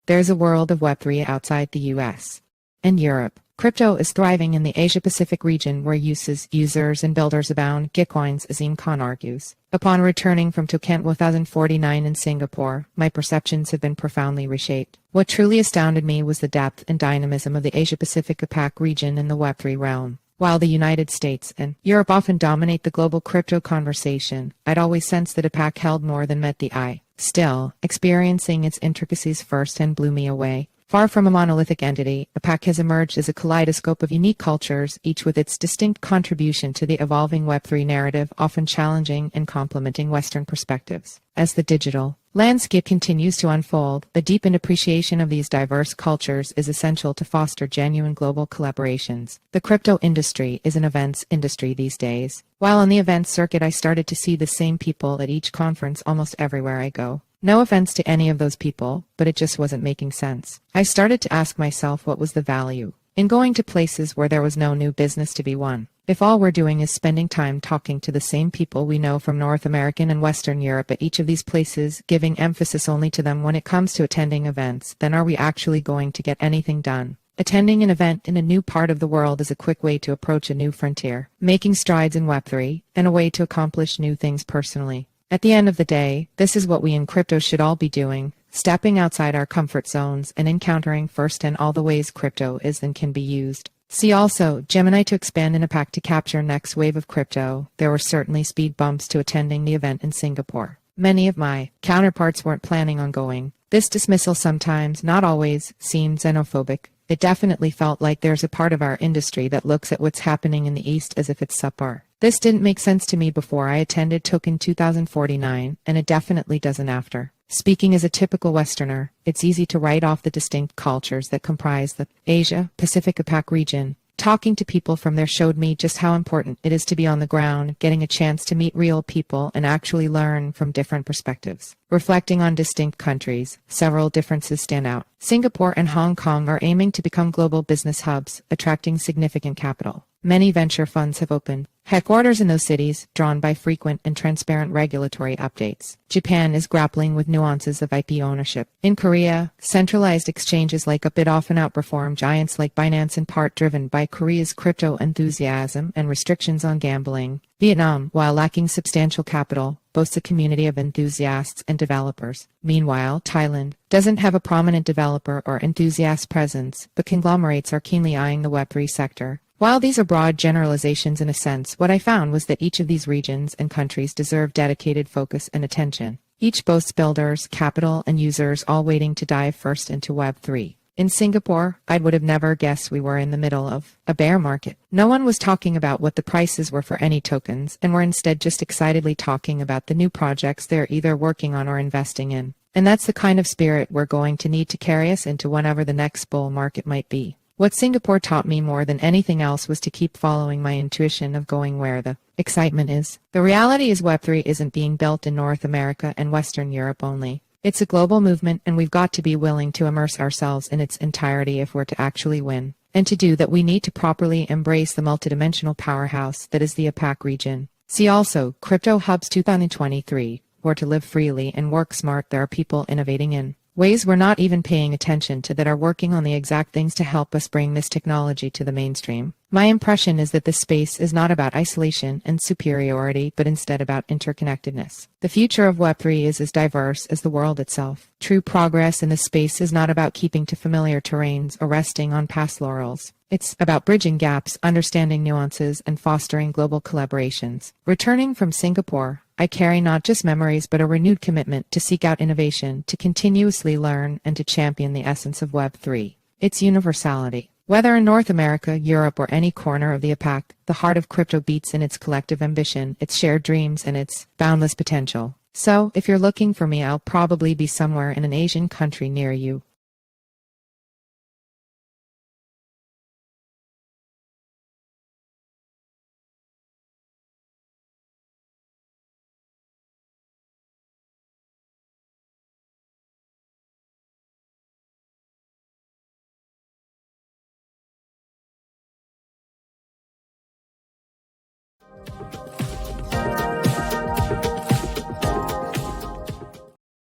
there's a world of Web3 outside the US and Europe. Crypto is thriving in the Asia-Pacific region where users and builders abound, Gitcoin's Azeem argues. Upon returning from Token 1049 in Singapore, my perceptions have been profoundly reshaped. What truly astounded me was the depth and dynamism of the Asia-Pacific APAC region in the Web3 realm. While the United States and Europe often dominate the global crypto conversation, I'd always sensed that APAC held more than met the eye. Still, experiencing its intricacies firsthand blew me away. Far from a monolithic entity, APAC has emerged as a kaleidoscope of unique cultures, each with its distinct contribution to the evolving Web3 narrative, often challenging and complementing Western perspectives. As the digital landscape continues to unfold, a deepened appreciation of these diverse cultures is essential to foster genuine global collaborations. The crypto industry is an events industry these days. While on the events circuit, I started to see the same people at each conference almost everywhere I go. No offense to any of those people, but it just wasn't making sense. I started to ask myself what was the value in going to places where there was no new business to be won. If all we're doing is spending time talking to the same people we know from North American and Western Europe at each of these places, giving emphasis only to them when it comes to attending events, then are we actually going to get anything done? Attending an event in a new part of the world is a quick way to approach a new frontier, making strides in Web3, and a way to accomplish new things personally. At the end of the day, this is what we in crypto should all be doing, stepping outside our comfort zones and encountering firsthand all the ways crypto is and can be used. See also, Gemini to expand in APAC to capture next wave of crypto. There were certainly speed bumps to attending the event in Singapore. Many of my counterparts weren't planning on going. This dismissal sometimes, not always, seemed xenophobic. It definitely felt like there's a part of our industry that looks at what's happening in the East as if it's subpar. This didn't make sense to me before I attended Token 2049, and it definitely doesn't after. Speaking as a typical Westerner, it's easy to write off the distinct cultures that comprise the Asia-Pacific APAC region. Talking to people from there showed me just how important it is to be on the ground, getting a chance to meet real people and actually learn from different perspectives. Reflecting on distinct countries, several differences stand out. Singapore and Hong Kong are aiming to become global business hubs, attracting significant capital. Many venture funds have opened headquarters in those cities, drawn by frequent and transparent regulatory updates. Japan is grappling with nuances of IP ownership. In Korea, centralized exchanges like Upbit often outperform giants like Binance, in part driven by Korea's crypto enthusiasm and restrictions on gambling. Vietnam, while lacking substantial capital, boasts a community of enthusiasts and developers. Meanwhile, Thailand doesn't have a prominent developer or enthusiast presence, but conglomerates are keenly eyeing the Web3 sector. While these are broad generalizations in a sense, what I found was that each of these regions and countries deserve dedicated focus and attention. Each boasts builders, capital, and users all waiting to dive first into Web3. In Singapore, I would have never guessed we were in the middle of a bear market. No one was talking about what the prices were for any tokens, and were instead just excitedly talking about the new projects they're either working on or investing in. And that's the kind of spirit we're going to need to carry us into whenever the next bull market might be. What Singapore taught me more than anything else was to keep following my intuition of going where the excitement is. The reality is Web3 isn't being built in North America and Western Europe only. It's a global movement, and we've got to be willing to immerse ourselves in its entirety if we're to actually win. And to do that, we need to properly embrace the multidimensional powerhouse that is the APAC region. See also, Crypto Hubs 2023, where to live freely and work smart. There are people innovating in ways we're not even paying attention to that are working on the exact things to help us bring this technology to the mainstream. My impression is that this space is not about isolation and superiority, but instead about interconnectedness. The future of Web3 is as diverse as the world itself. True progress in this space is not about keeping to familiar terrains or resting on past laurels. It's about bridging gaps, understanding nuances, and fostering global collaborations. Returning from Singapore, I carry not just memories but a renewed commitment to seek out innovation, to continuously learn, and to champion the essence of Web3. Its universality. Whether in North America, Europe, or any corner of the APAC, the heart of crypto beats in its collective ambition, its shared dreams, and its boundless potential. So, if you're looking for me, I'll probably be somewhere in an Asian country near you.